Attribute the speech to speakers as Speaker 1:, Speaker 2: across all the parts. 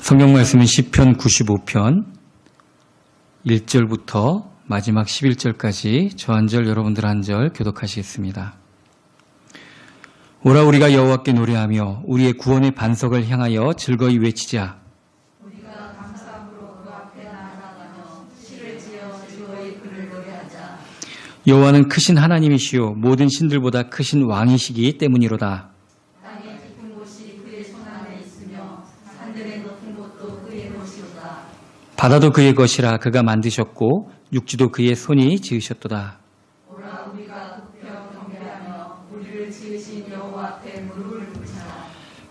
Speaker 1: 성경 말씀은 시편 95편 1절부터 마지막 11절까지 저 한 절 여러분들 한 절 교독하시겠습니다. 오라 우리가 여호와께 노래하며 우리의 구원의 반석을 향하여 즐거이 외치자.
Speaker 2: 우리가 감사함으로 그 앞에 나아가며 시를 지어 즐거이 그를 노래하자.
Speaker 1: 여호와는 크신 하나님이시요 모든 신들보다 크신 왕이시기 때문이로다.
Speaker 2: 땅의 깊은 곳이 그의 손 안에 있으며 산들의 높은 곳도 그의 것이로다.
Speaker 1: 바다도 그의 것이라 그가 만드셨고 육지도 그의 손이 지으셨도다.
Speaker 2: 오라 우리가 굽혀 경배하며 우리를 지으신 여호와 앞에 무릎을 꿇자.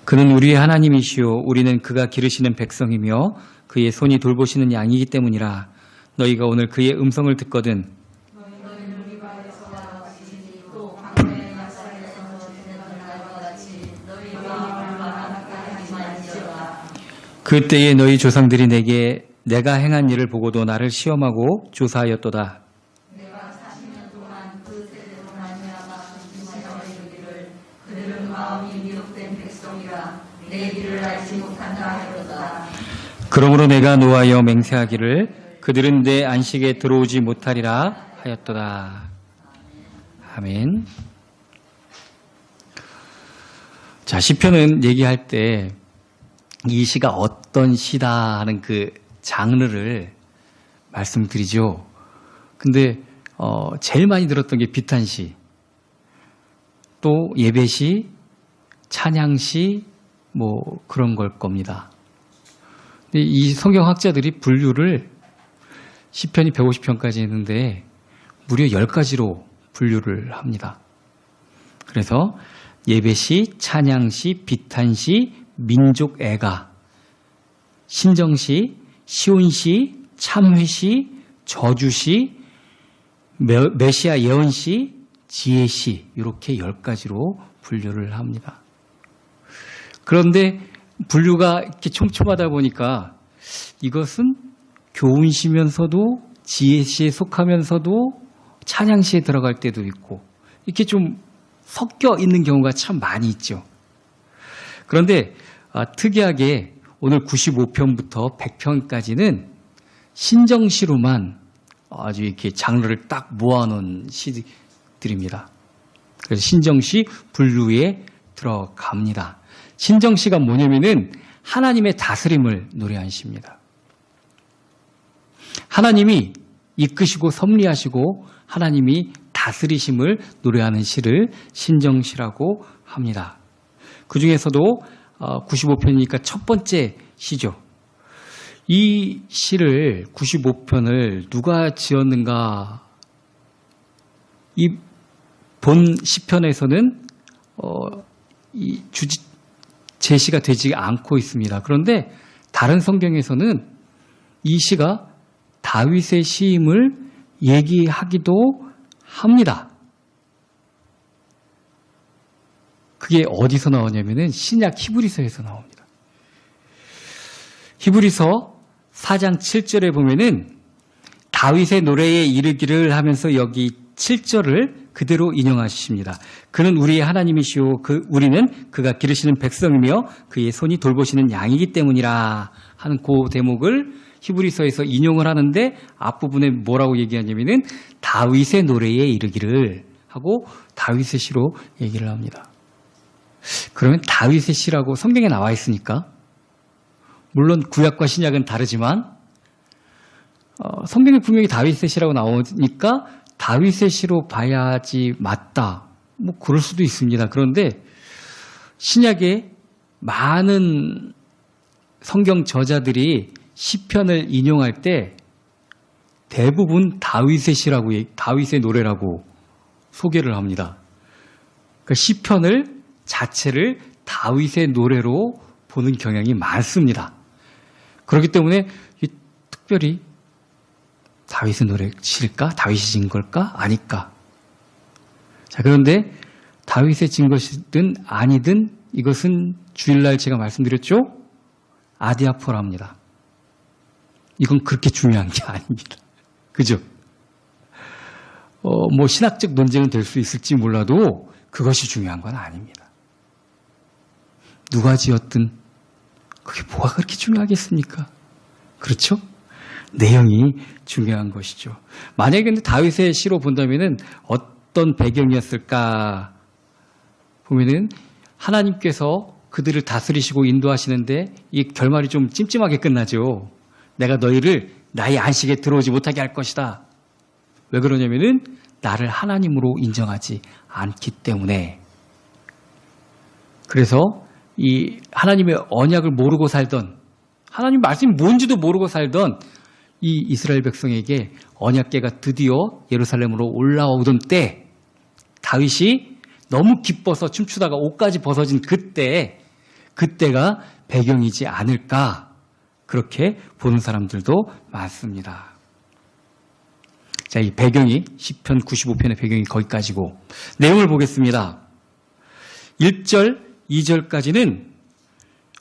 Speaker 1: 그는 우리의 하나님이시요 우리는 그가 기르시는 백성이며 그의 손이 돌보시는 양이기 때문이라. 너희가 오늘 그의 음성을 듣거든
Speaker 2: 너희는 우리바에서 나왔으니 또 광야의 약산에서 지내던 날과 같이 너희 마음을 가깝게 하지 말지어다.
Speaker 1: 그때에 너희 조상들이 내가 행한 일을 보고도 나를 시험하고 조사하였도다.
Speaker 2: 내가 40년 동안 그 세대로 말미암아 진실하여 이르기를 그들은 마음이 미혹된 백성이라 내 길을 알지 못한다 하였도다.
Speaker 1: 그러므로 내가 노하여 맹세하기를 그들은 내 안식에 들어오지 못하리라 하였도다. 아멘. 자, 시편은 얘기할 때 이 시가 어떤 시다 하는 그 장르를 말씀드리죠. 근데 제일 많이 들었던 게 비탄시, 또 예배시, 찬양시 뭐 그런 걸 겁니다. 근데 이 성경학자들이 분류를 시편이 150편까지 했는데 무려 10가지로 분류를 합니다. 그래서 예배시, 찬양시, 비탄시, 민족애가, 신정시, 시온시, 참회시, 저주시, 메시아 예언시, 지혜시 이렇게 10가지로 분류를 합니다. 그런데 분류가 이렇게 촘촘하다 보니까 이것은 교훈시면서도 지혜시에 속하면서도 찬양시에 들어갈 때도 있고 이렇게 좀 섞여 있는 경우가 참 많이 있죠. 그런데 특이하게 오늘 95편부터 100편까지는 신정시로만 아주 이렇게 장르를 딱 모아놓은 시들입니다. 그래서 신정시 분류에 들어갑니다. 신정시가 뭐냐면은 하나님의 다스림을 노래한 시입니다. 하나님이 이끄시고 섭리하시고 하나님이 다스리심을 노래하는 시를 신정시라고 합니다. 그 중에서도 95편이니까 첫 번째 시죠. 이 시를 95편을 누가 지었는가? 이 본 시편에서는 이 제시가 되지 않고 있습니다. 그런데 다른 성경에서는 이 시가 다윗의 시임을 얘기하기도 합니다. 그게 어디서 나오냐면은 신약 히브리서에서 나옵니다. 히브리서 4장 7절에 보면은 다윗의 노래에 이르기를 하면서 여기 7절을 그대로 인용하십니다. 그는 우리의 하나님이시오 우리는 그가 기르시는 백성이며 그의 손이 돌보시는 양이기 때문이라 하는 그 대목을 히브리서에서 인용을 하는데 앞부분에 뭐라고 얘기하냐면은 다윗의 노래에 이르기를 하고 다윗의 시로 얘기를 합니다. 그러면 다윗의 시라고 성경에 나와 있으니까 물론 구약과 신약은 다르지만 성경에 분명히 다윗의 시라고 나오니까 다윗의 시로 봐야지 맞다. 뭐 그럴 수도 있습니다. 그런데 신약에 많은 성경 저자들이 시편을 인용할 때 대부분 다윗의 시라고 다윗의 노래라고 소개를 합니다. 그러니까 시편을 자체를 다윗의 노래로 보는 경향이 많습니다. 그렇기 때문에 특별히 다윗의 노래일까? 다윗이 진 걸까? 아닐까? 자, 그런데 다윗의 진 것이든 아니든 이것은 주일날 제가 말씀드렸죠? 아디아포라입니다. 이건 그렇게 중요한 게 아닙니다. 그죠? 뭐 신학적 논쟁은 될 수 있을지 몰라도 그것이 중요한 건 아닙니다. 누가 지었든 그게 뭐가 그렇게 중요하겠습니까? 그렇죠? 내용이 중요한 것이죠. 만약에 근데 다윗의 시로 본다면은 어떤 배경이었을까 보면은 하나님께서 그들을 다스리시고 인도하시는데 이 결말이 좀 찜찜하게 끝나죠. 내가 너희를 나의 안식에 들어오지 못하게 할 것이다. 왜 그러냐면은 나를 하나님으로 인정하지 않기 때문에. 그래서 이 하나님의 언약을 모르고 살던, 하나님 말씀이 뭔지도 모르고 살던 이 이스라엘 백성에게 언약궤가 드디어 예루살렘으로 올라오던 때 다윗이 너무 기뻐서 춤추다가 옷까지 벗어진 그때가 배경이지 않을까, 그렇게 보는 사람들도 많습니다. 자, 이 배경이 시편 95편의 배경이 거기까지고, 내용을 보겠습니다. 1절, 2절까지는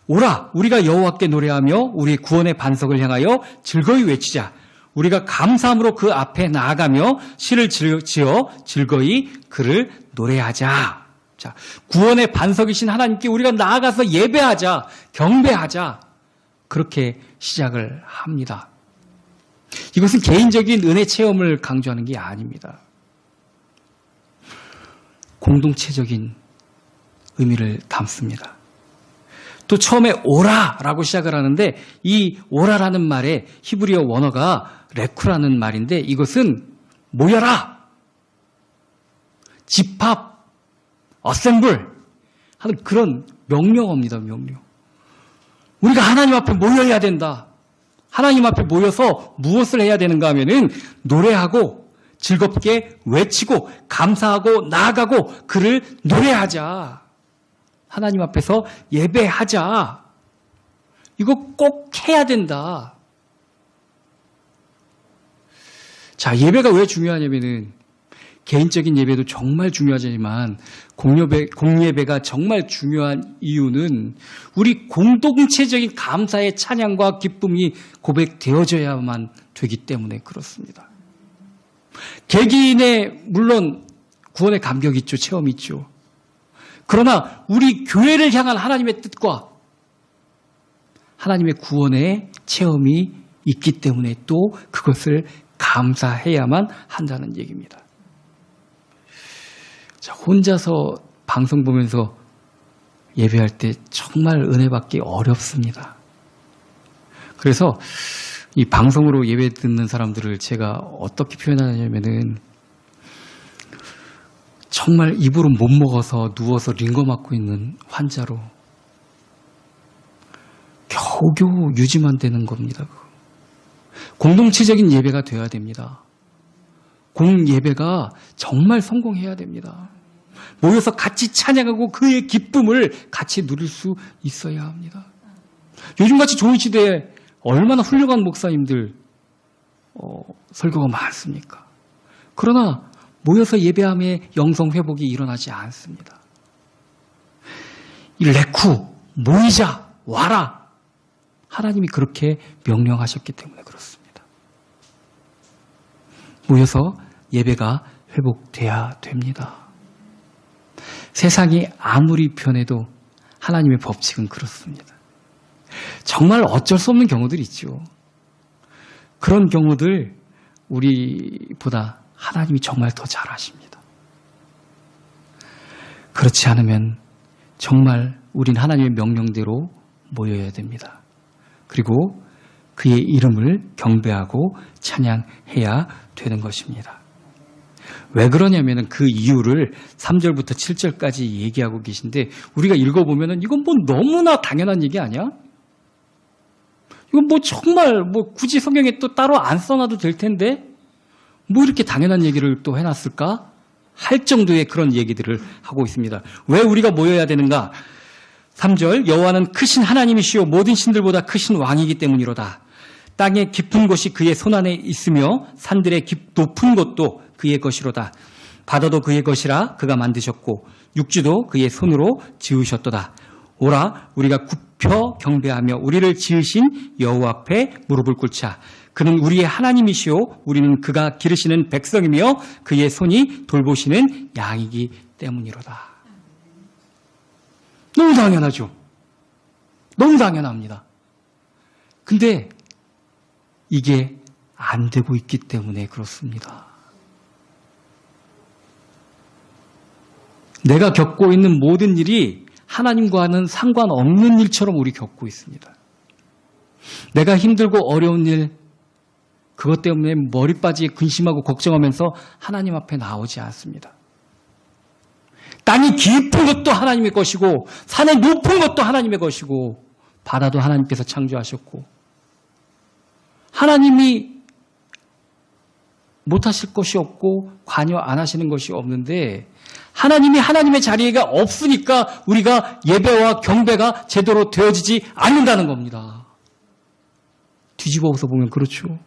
Speaker 1: 오라, 우리가 여호와께 노래하며 우리 구원의 반석을 향하여 즐거이 외치자. 우리가 감사함으로 그 앞에 나아가며 시를 지어 즐거이 그를 노래하자. 자, 구원의 반석이신 하나님께 우리가 나아가서 예배하자, 경배하자. 그렇게 시작을 합니다. 이것은 개인적인 은혜 체험을 강조하는 게 아닙니다. 공동체적인 의미를 담습니다. 또 처음에 오라라고 시작을 하는데 이 오라라는 말의 히브리어 원어가 레쿠라는 말인데 이것은 모여라, 집합, 어셈블 하는 그런 명령어입니다. 명령. 우리가 하나님 앞에 모여야 된다. 하나님 앞에 모여서 무엇을 해야 되는가 하면은 노래하고 즐겁게 외치고 감사하고 나아가고 그를 노래하자. 하나님 앞에서 예배하자. 이거 꼭 해야 된다. 자, 예배가 왜 중요하냐면은 개인적인 예배도 정말 중요하지만 공예배가 정말 중요한 이유는 우리 공동체적인 감사의 찬양과 기쁨이 고백되어져야만 되기 때문에 그렇습니다. 개개인의 물론 구원의 감격이 있죠. 체험이 있죠. 그러나 우리 교회를 향한 하나님의 뜻과 하나님의 구원의 체험이 있기 때문에 또 그것을 감사해야만 한다는 얘기입니다. 자, 혼자서 방송 보면서 예배할 때 정말 은혜 받기 어렵습니다. 그래서 이 방송으로 예배 듣는 사람들을 제가 어떻게 표현하냐면은 정말 입으로 못 먹어서 누워서 링거 맞고 있는 환자로 겨우겨우 유지만 되는 겁니다. 공동체적인 예배가 되어야 됩니다. 공예배가 정말 성공해야 됩니다. 모여서 같이 찬양하고 그의 기쁨을 같이 누릴 수 있어야 합니다. 요즘같이 좋은 시대에 얼마나 훌륭한 목사님들 설교가 많습니까? 그러나 모여서 예배함에 영성 회복이 일어나지 않습니다. 이 레쿠, 모이자, 와라. 하나님이 그렇게 명령하셨기 때문에 그렇습니다. 모여서 예배가 회복돼야 됩니다. 세상이 아무리 변해도 하나님의 법칙은 그렇습니다. 정말 어쩔 수 없는 경우들이 있죠. 그런 경우들 우리보다 하나님이 정말 더 잘 아십니다. 그렇지 않으면 정말 우린 하나님의 명령대로 모여야 됩니다. 그리고 그의 이름을 경배하고 찬양해야 되는 것입니다. 왜 그러냐면 그 이유를 3절부터 7절까지 얘기하고 계신데 우리가 읽어보면 이건 뭐 너무나 당연한 얘기 아니야? 이건 뭐 정말 뭐 굳이 성경에 또 따로 안 써놔도 될 텐데 뭐 이렇게 당연한 얘기를 또 해놨을까? 할 정도의 그런 얘기들을 하고 있습니다. 왜 우리가 모여야 되는가? 3절 여호와는 크신 하나님이시요 모든 신들보다 크신 왕이기 때문이로다. 땅의 깊은 곳이 그의 손안에 있으며 산들의 높은 곳도 그의 것이로다. 바다도 그의 것이라 그가 만드셨고 육지도 그의 손으로 지으셨도다. 오라 우리가 굽혀 경배하며 우리를 지으신 여호와 앞에 무릎을 꿇자. 그는 우리의 하나님이시요 우리는 그가 기르시는 백성이며 그의 손이 돌보시는 양이기 때문이로다. 너무 당연하죠. 너무 당연합니다. 근데 이게 안 되고 있기 때문에 그렇습니다. 내가 겪고 있는 모든 일이 하나님과는 상관없는 일처럼 우리 겪고 있습니다. 내가 힘들고 어려운 일, 그것 때문에 머리 빠지게 근심하고 걱정하면서 하나님 앞에 나오지 않습니다. 땅이 깊은 것도 하나님의 것이고 산의 높은 것도 하나님의 것이고 바다도 하나님께서 창조하셨고 하나님이 못하실 것이 없고 관여 안 하시는 것이 없는데 하나님이 하나님의 자리가 없으니까 우리가 예배와 경배가 제대로 되어지지 않는다는 겁니다. 뒤집어서 보면 그렇죠.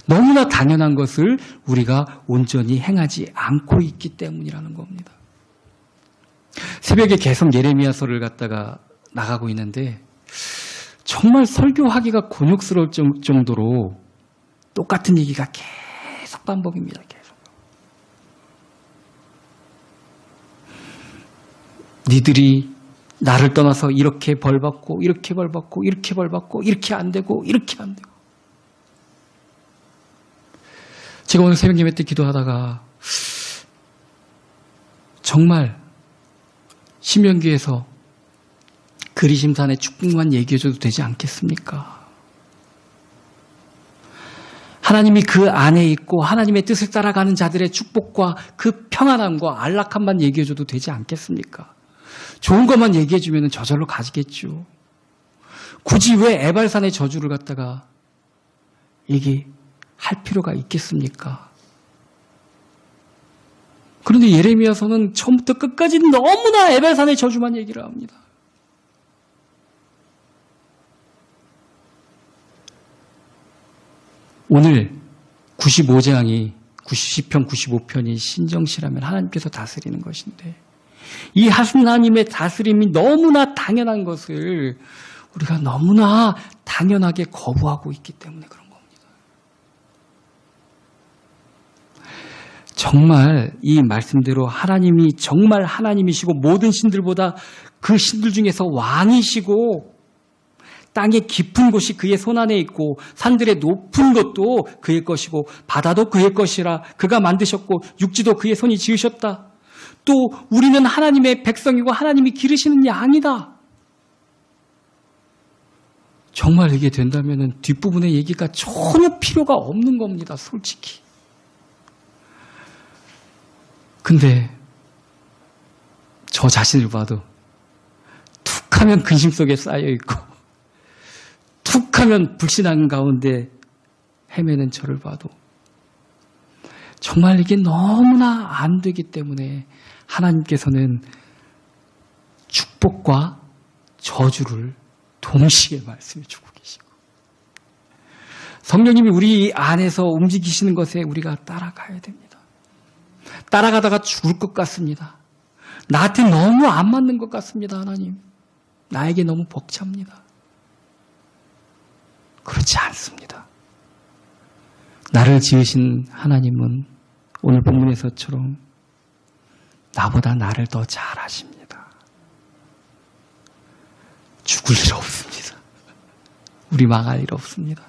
Speaker 1: 너무나 당연한 것을 우리가 온전히 행하지 않고 있기 때문이라는 겁니다. 새벽에 계속 예레미야서를 갖다가 나가고 있는데 정말 설교하기가 곤욕스러울 정도로 똑같은 얘기가 계속 반복입니다. 계속. 니들이 나를 떠나서 이렇게 벌받고 이렇게 벌받고 이렇게 벌받고 이렇게 안 되고 이렇게 안 되고 제가 오늘 새벽 예배 때 기도하다가 정말 신명기에서 그리심산의 축복만 얘기해줘도 되지 않겠습니까? 하나님이 그 안에 있고 하나님의 뜻을 따라가는 자들의 축복과 그 평안함과 안락함만 얘기해줘도 되지 않겠습니까? 좋은 것만 얘기해주면 저절로 가지겠죠. 굳이 왜 에발산의 저주를 갖다가 얘기할 필요가 있겠습니까? 그런데 예레미야서는 처음부터 끝까지 너무나 에발산의 저주만 얘기를 합니다. 오늘 95장이 90편, 95편이 신정시라면 하나님께서 다스리는 것인데 이 하나님의 다스림이 너무나 당연한 것을 우리가 너무나 당연하게 거부하고 있기 때문에 그런 겁니다. 정말 이 말씀대로 하나님이 정말 하나님이시고 모든 신들보다 그 신들 중에서 왕이시고 땅의 깊은 곳이 그의 손안에 있고 산들의 높은 것도 그의 것이고 바다도 그의 것이라 그가 만드셨고 육지도 그의 손이 지으셨다. 또 우리는 하나님의 백성이고 하나님이 기르시는 양이다. 정말 이게 된다면 뒷부분의 얘기가 전혀 필요가 없는 겁니다. 솔직히. 근데 저 자신을 봐도 툭 하면 근심 속에 쌓여있고 툭 하면 불신앙 가운데 헤매는 저를 봐도 정말 이게 너무나 안 되기 때문에 하나님께서는 축복과 저주를 동시에 말씀해 주고 계시고 성령님이 우리 안에서 움직이시는 것에 우리가 따라가야 됩니다. 따라가다가 죽을 것 같습니다. 나한테 너무 안 맞는 것 같습니다. 하나님. 나에게 너무 벅찹니다. 그렇지 않습니다. 나를 지으신 하나님은 오늘 본문에서처럼 나보다 나를 더 잘 아십니다. 죽을 일 없습니다. 우리 망할 일 없습니다.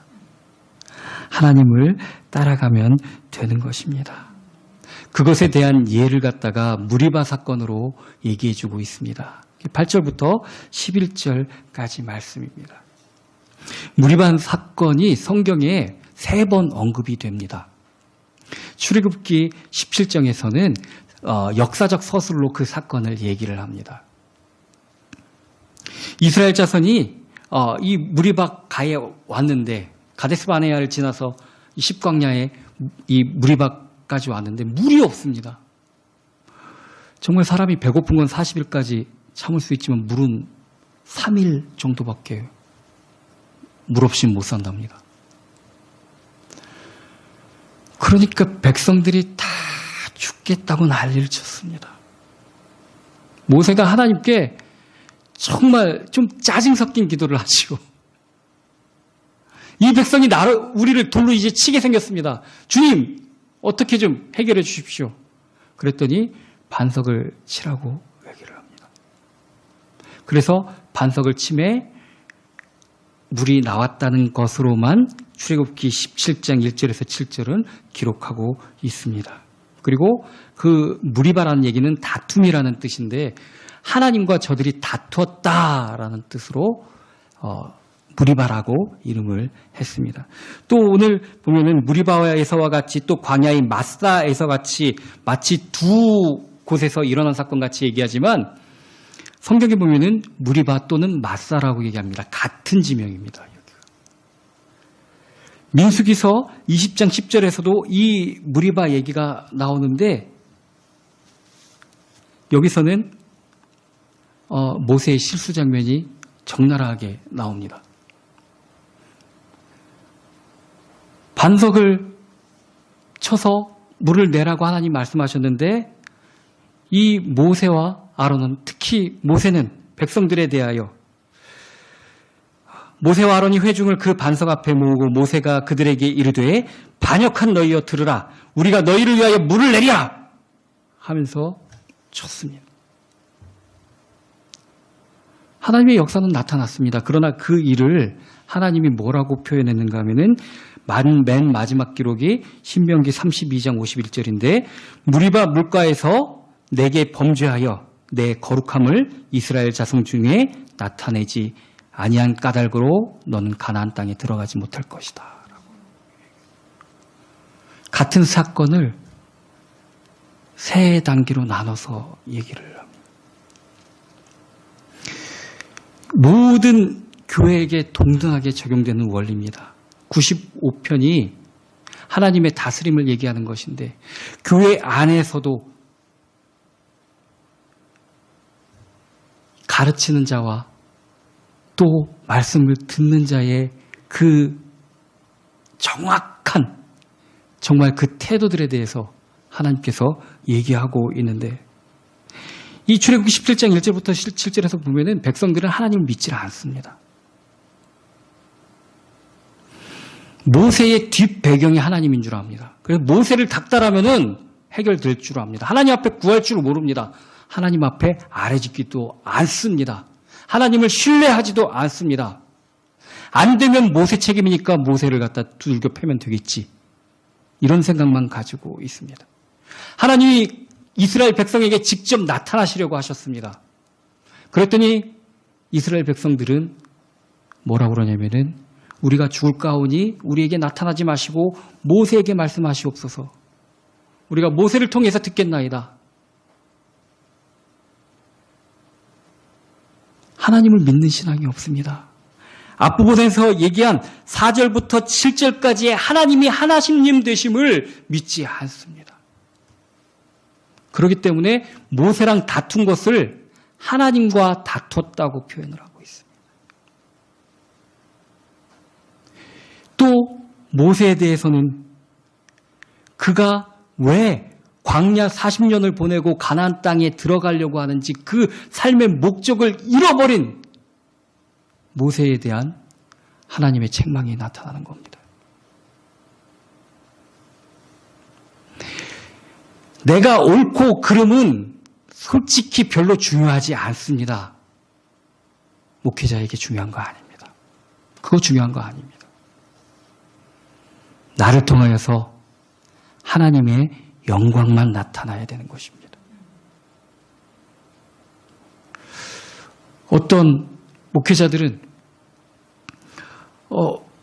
Speaker 1: 하나님을 따라가면 되는 것입니다. 그것에 대한 예를 갖다가 무리바 사건으로 얘기해 주고 있습니다. 8절부터 11절까지 말씀입니다. 무리바 사건이 성경에 3번 언급이 됩니다. 출애굽기 17장에서는 역사적 서술로 그 사건을 얘기를 합니다. 이스라엘 자손이 이 무리바 가에 왔는데 가데스 바네아를 지나서 이 십광야에 이 무리바까지 왔는데 물이 없습니다. 정말 사람이 배고픈 건 40일까지 참을 수 있지만 물은 3일 정도밖에 물 없이는 못 산답니다. 그러니까 백성들이 다 죽겠다고 난리를 쳤습니다. 모세가 하나님께 정말 좀 짜증 섞인 기도를 하시고 이 백성이 우리를 돌로 이제 치게 생겼습니다. 주님 어떻게 좀 해결해 주십시오. 그랬더니 반석을 치라고 얘기를 합니다. 그래서 반석을 침해 물이 나왔다는 것으로만 출애굽기 17장 1절에서 7절은 기록하고 있습니다. 그리고 그 무리바라는 얘기는 다툼이라는 뜻인데 하나님과 저들이 다투었다라는 뜻으로 무리바라고 이름을 했습니다. 또 오늘 보면은 무리바에서와 같이 또 광야인 마사에서 같이 마치 두 곳에서 일어난 사건 같이 얘기하지만 성경에 보면은 무리바 또는 마사라고 얘기합니다. 같은 지명입니다. 여기가. 민수기서 20장 10절에서도 이 무리바 얘기가 나오는데 여기서는 모세의 실수 장면이 적나라하게 나옵니다. 반석을 쳐서 물을 내라고 하나님 말씀하셨는데 이 모세와 아론은 특히 모세는 백성들에 대하여 모세와 아론이 회중을 그 반석 앞에 모으고 모세가 그들에게 이르되 반역한 너희여 들으라 우리가 너희를 위하여 물을 내리라 하면서 쳤습니다. 하나님의 역사는 나타났습니다. 그러나 그 일을 하나님이 뭐라고 표현했는가 하면은 맨 마지막 기록이 신명기 32장 51절인데 무리바 물가에서 내게 범죄하여 내 거룩함을 이스라엘 자손 중에 나타내지 아니한 까닭으로 너는 가나안 땅에 들어가지 못할 것이다. 같은 사건을 세 단계로 나눠서 얘기를 합니다. 모든 교회에게 동등하게 적용되는 원리입니다. 95편이 하나님의 다스림을 얘기하는 것인데 교회 안에서도 가르치는 자와 또 말씀을 듣는 자의 그 정확한 정말 그 태도들에 대해서 하나님께서 얘기하고 있는데 이 출애굽기 17장 1절부터 7절에서 보면은 백성들은 하나님을 믿지 않습니다. 모세의 뒷배경이 하나님인 줄 압니다. 그래서 모세를 닥달하면은 해결될 줄 압니다. 하나님 앞에 구할 줄 모릅니다. 하나님 앞에 아뢰짓기도 않습니다. 하나님을 신뢰하지도 않습니다. 안 되면 모세 책임이니까 모세를 갖다 두들겨 패면 되겠지. 이런 생각만 가지고 있습니다. 하나님이 이스라엘 백성에게 직접 나타나시려고 하셨습니다. 그랬더니 이스라엘 백성들은 뭐라고 그러냐면은 우리가 죽을까오니 우리에게 나타나지 마시고 모세에게 말씀하시옵소서. 우리가 모세를 통해서 듣겠나이다. 하나님을 믿는 신앙이 없습니다. 앞부분에서 얘기한 4절부터 7절까지의 하나님이 하나님 되심을 믿지 않습니다. 그렇기 때문에 모세랑 다툰 것을 하나님과 다퉜다고 표현을 하고 있습니다. 또 모세에 대해서는 그가 왜 광야 40년을 보내고 가나안 땅에 들어가려고 하는지 그 삶의 목적을 잃어버린 모세에 대한 하나님의 책망이 나타나는 겁니다. 내가 옳고 그름은 솔직히 별로 중요하지 않습니다. 목회자에게 중요한 거 아닙니다. 그거 중요한 거 아닙니다. 나를 통하여서 하나님의 영광만 나타나야 되는 것입니다. 어떤 목회자들은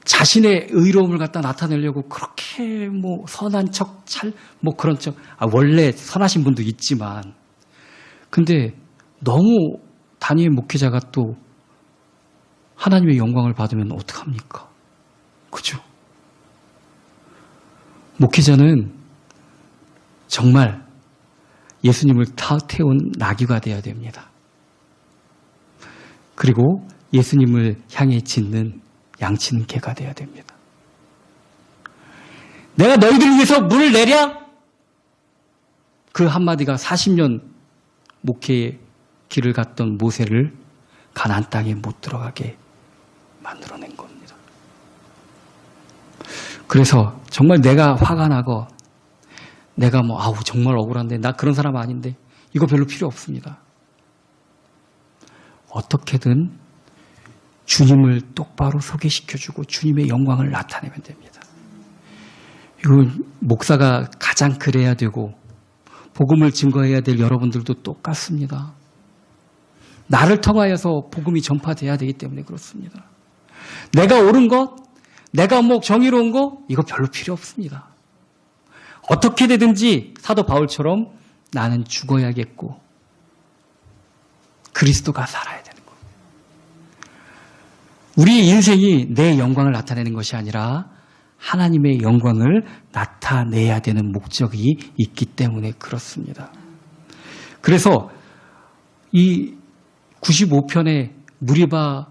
Speaker 1: 자신의 의로움을 갖다 나타내려고 그렇게 선한 척, 그런 척, 원래 선하신 분도 있지만, 근데 너무 단위의 목회자가 또 하나님의 영광을 받으면 어떡합니까? 그죠? 목회자는 정말 예수님을 태운 나귀가 되어야 됩니다. 그리고 예수님을 향해 짖는 양치는 개가 되어야 됩니다. 내가 너희들을 위해서 물을 내랴? 그 한마디가 40년 목회의 길을 갔던 모세를 가나안 땅에 못 들어가게 만들어낸 겁니다. 그래서 정말 내가 화가 나고 내가 정말 억울한데 나 그런 사람 아닌데 이거 별로 필요 없습니다. 어떻게든 주님을 똑바로 소개시켜주고 주님의 영광을 나타내면 됩니다. 이건 목사가 가장 그래야 되고 복음을 증거해야 될 여러분들도 똑같습니다. 나를 통하여서 복음이 전파돼야 되기 때문에 그렇습니다. 내가 옳은 것, 내가 정의로운 것 이거 별로 필요 없습니다. 어떻게 되든지 사도 바울처럼 나는 죽어야겠고 그리스도가 살아야 되는 것. 우리의 인생이 내 영광을 나타내는 것이 아니라 하나님의 영광을 나타내야 되는 목적이 있기 때문에 그렇습니다. 그래서 이 95편의 무리바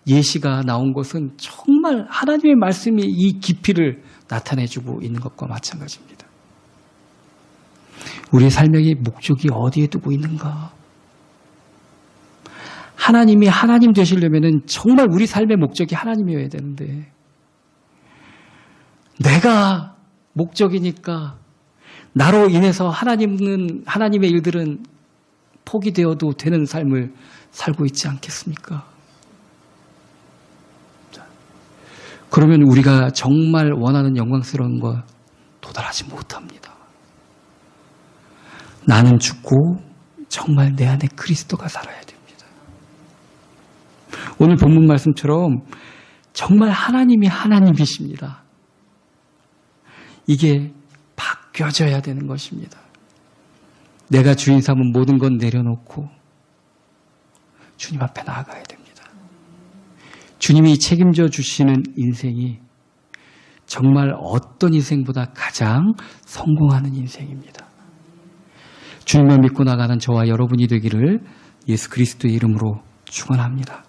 Speaker 1: 예시가 나온 것은 정말 하나님의 말씀이 이 깊이를 나타내주고 있는 것과 마찬가지입니다. 우리의 삶의 목적이 어디에 두고 있는가? 하나님이 하나님 되시려면 정말 우리 삶의 목적이 하나님이어야 되는데 내가 목적이니까 나로 인해서 하나님의 일들은 포기되어도 되는 삶을 살고 있지 않겠습니까? 그러면 우리가 정말 원하는 영광스러운 것 도달하지 못합니다. 나는 죽고 정말 내 안에 그리스도가 살아야 됩니다. 오늘 본문 말씀처럼 정말 하나님이 하나님이십니다. 이게 바뀌어져야 되는 것입니다. 내가 주인 삼은 모든 건 내려놓고 주님 앞에 나아가야 됩니다. 주님이 책임져 주시는 인생이 정말 어떤 인생보다 가장 성공하는 인생입니다. 주님만 믿고 나가는 저와 여러분이 되기를 예수 그리스도의 이름으로 축원합니다.